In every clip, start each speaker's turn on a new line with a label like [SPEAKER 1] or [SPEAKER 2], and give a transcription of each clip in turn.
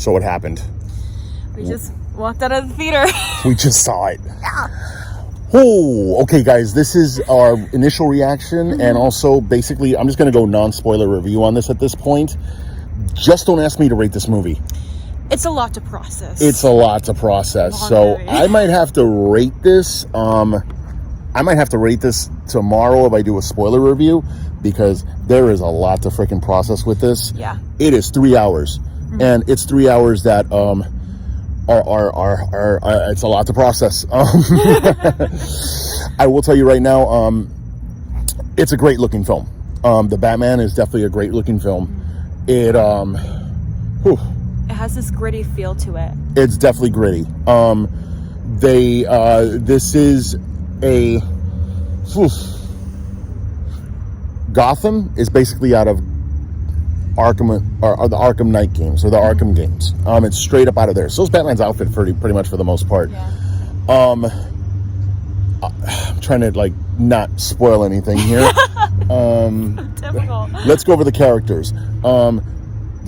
[SPEAKER 1] So what happened?
[SPEAKER 2] We just walked out of the theater.
[SPEAKER 1] We just saw it.
[SPEAKER 2] Yeah.
[SPEAKER 1] Oh, okay, guys. This is our initial reaction, and also, basically, I'm just going to go non-spoiler review on this at this point. Just don't ask me to rate this movie.
[SPEAKER 2] It's a lot to process.
[SPEAKER 1] It's a lot to process. So I might have to rate this. I might have to rate this tomorrow if I do a spoiler review, because there is a lot to freaking process with this.
[SPEAKER 2] Yeah.
[SPEAKER 1] It is 3 hours, and it's 3 hours that are it's a lot to process. I will tell you right now, it's a great looking film. The Batman is definitely a great looking film. It
[SPEAKER 2] it has this gritty feel to it.
[SPEAKER 1] It's definitely gritty. This is a Gotham is basically out of Arkham or the Arkham Knight games or the Arkham games. It's straight up out of there. So is Batman's outfit pretty much for the most part.
[SPEAKER 2] Yeah.
[SPEAKER 1] I'm trying to like not spoil anything here.
[SPEAKER 2] Typical.
[SPEAKER 1] Let's go over the characters. The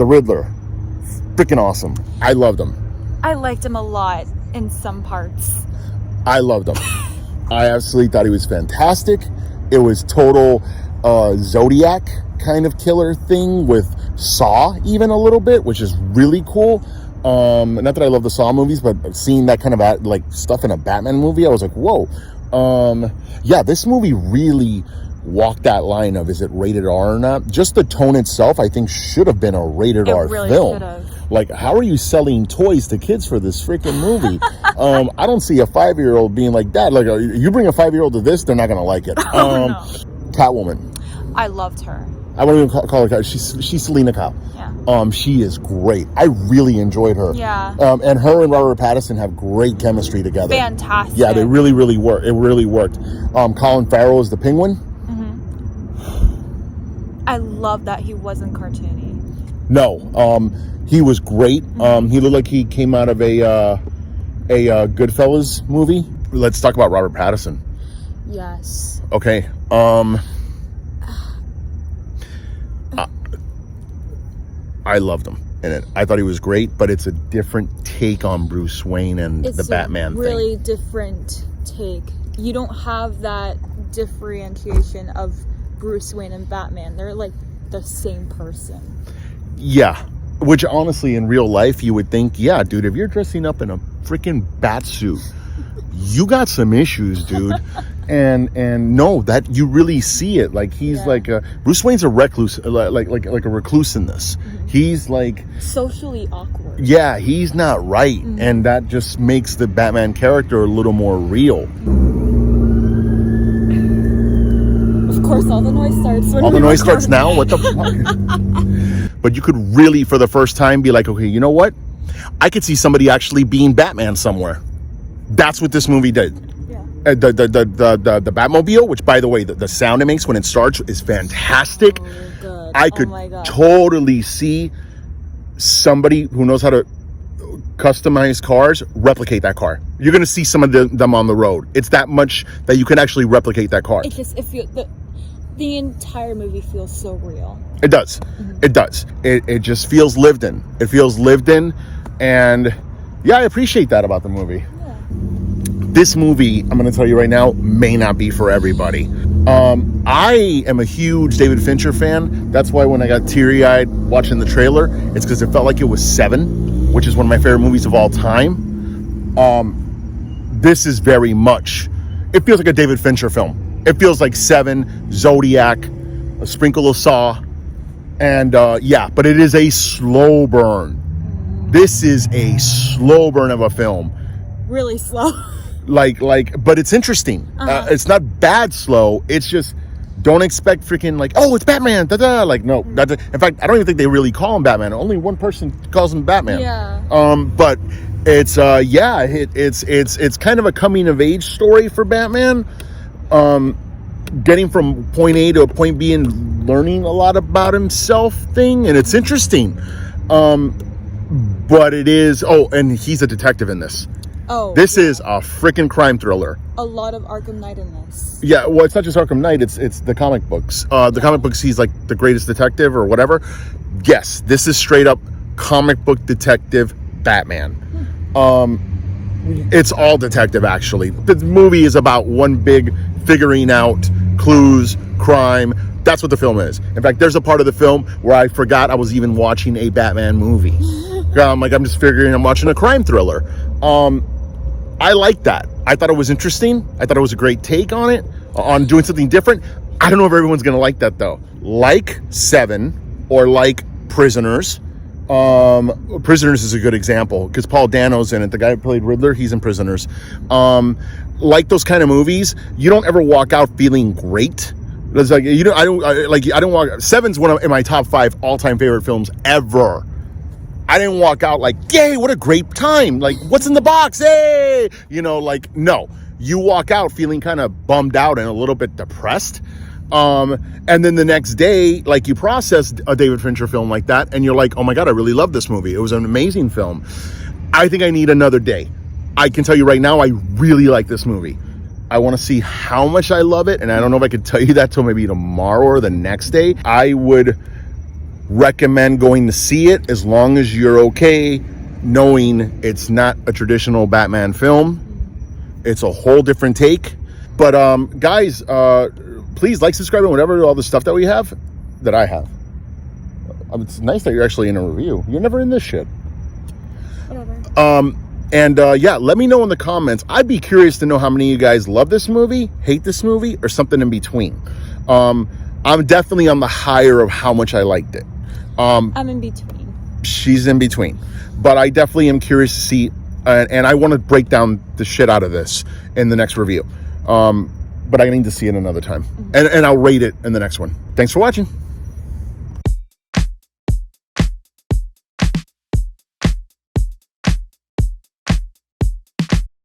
[SPEAKER 1] Riddler, freaking awesome. I loved him.
[SPEAKER 2] I liked him a lot in some parts.
[SPEAKER 1] I loved him. I absolutely thought he was fantastic. It was total Zodiac kind of killer thing with Saw even a little bit, which is really cool. Not that I love the Saw movies, but seeing that kind of like stuff in a Batman movie, I was like, whoa. Yeah, this movie really walked that line of, is it rated R or not? Just the tone itself, I think, should have been a rated R
[SPEAKER 2] really
[SPEAKER 1] film.
[SPEAKER 2] Should've.
[SPEAKER 1] Like, how are you selling toys to kids for this freaking movie? I don't see a 5-year-old being like that. Like, you bring a 5-year-old to this, they're not gonna like it.
[SPEAKER 2] No.
[SPEAKER 1] Catwoman.
[SPEAKER 2] I loved her.
[SPEAKER 1] I won't even call her. She's Selena Kyle.
[SPEAKER 2] Yeah.
[SPEAKER 1] She is great. I really enjoyed her.
[SPEAKER 2] Yeah.
[SPEAKER 1] And her and Robert Pattinson have great chemistry together.
[SPEAKER 2] Fantastic.
[SPEAKER 1] Yeah, they really worked. It really worked. Colin Farrell is the Penguin.
[SPEAKER 2] I love that he wasn't cartoony.
[SPEAKER 1] No, he was great. He looked like he came out of a Goodfellas movie. Let's talk about Robert Pattinson.
[SPEAKER 2] Yes.
[SPEAKER 1] Okay. I loved him in it. I thought he was great, but it's a different take on Bruce Wayne and the Batman thing.
[SPEAKER 2] It's a really different take. You don't have that differentiation of Bruce Wayne and Batman. They're like the same person. Yeah.
[SPEAKER 1] Which honestly, in real life, you would think, yeah, dude, if you're dressing up in a freaking bat suit, you got some issues, dude. And no, that you really see it. Like he's like Bruce Wayne's a recluse, like a recluse in this. He's like
[SPEAKER 2] socially awkward.
[SPEAKER 1] Yeah, he's not right, and that just makes the Batman character a little more real.
[SPEAKER 2] Of course, all the noise starts.
[SPEAKER 1] All the noise starts now. What the fuck? But you could really, for the first time, be like, okay, you know what? I could see somebody actually being Batman somewhere. That's what this movie did. The Batmobile, which, by the way, the sound it makes when it starts is fantastic.
[SPEAKER 2] Good.
[SPEAKER 1] I could totally see somebody who knows how to customize cars replicate that car. You're going to see some of them on the road. It's that much that you can actually replicate that car.
[SPEAKER 2] The entire movie feels so real.
[SPEAKER 1] It does. It does. It just feels lived in. It feels lived in. And yeah, I appreciate that about the movie. This movie, I'm going to tell you right now, may not be for everybody. I am a huge David Fincher fan. That's why when I got teary-eyed watching the trailer, it's because it felt like it was Seven, which is one of my favorite movies of all time. This is very much, it feels like a David Fincher film. It feels like Seven, Zodiac, a sprinkle of Saw, and but it is a slow burn. This is a slow burn of a film.
[SPEAKER 2] Really slow.
[SPEAKER 1] But it's interesting. It's not bad slow. It's just, don't expect freaking like, oh, it's Batman. Da-da. Like, no. In fact, I don't even think they really call him Batman. Only one person calls him Batman.
[SPEAKER 2] Yeah.
[SPEAKER 1] But it's it's kind of a coming of age story for Batman. Getting from point A to point B and learning a lot about himself thing, and it's interesting. But it is. Oh, and he's a detective in this.
[SPEAKER 2] Oh,
[SPEAKER 1] this is a freaking crime thriller.
[SPEAKER 2] A lot of Arkham Knight in this.
[SPEAKER 1] Yeah, well, it's not just Arkham Knight. It's the comic books. The comic books, he's like the greatest detective or whatever. Yes, this is straight up comic book detective Batman. It's all detective, actually. The movie is about one big figuring out clues, crime. That's what the film is. In fact, there's a part of the film where I forgot I was even watching a Batman movie. I'm just figuring I'm watching a crime thriller. I like that. I thought it was interesting. I thought it was a great take on it, on doing something different. I don't know if everyone's going to like that, though. Like Seven or like Prisoners. Prisoners is a good example because Paul Dano's in it. The guy who played Riddler, he's in Prisoners. Like those kind of movies, you don't ever walk out feeling great. It's like I don't walk. Seven's in my top 5 all-time favorite films ever. I didn't walk out like, yay, what a great time. Like, what's in the box? Hey, no. You walk out feeling kind of bummed out and a little bit depressed. And then the next day, like, you process a David Fincher film like that and you're like, oh my God, I really love this movie. It was an amazing film. I think I need another day. I can tell you right now, I really like this movie. I want to see how much I love it. And I don't know if I could tell you that till maybe tomorrow or the next day. I would recommend going to see it as long as you're okay knowing it's not a traditional Batman film. It's a whole different take. But guys, please like, subscribe, and whatever, all the stuff that we have, that I have. It's nice that you're actually in a review. You're never in this shit.
[SPEAKER 2] Whatever.
[SPEAKER 1] Yeah, let me know in the comments. I'd be curious to know how many of you guys love this movie, hate this movie, or something in between. I'm definitely on the higher of how much I liked it.
[SPEAKER 2] I'm in between.
[SPEAKER 1] She's in between. But I definitely am curious to see, and I want to break down the shit out of this in the next review. But I need to see it another time. And I'll rate it in the next one. Thanks for watching.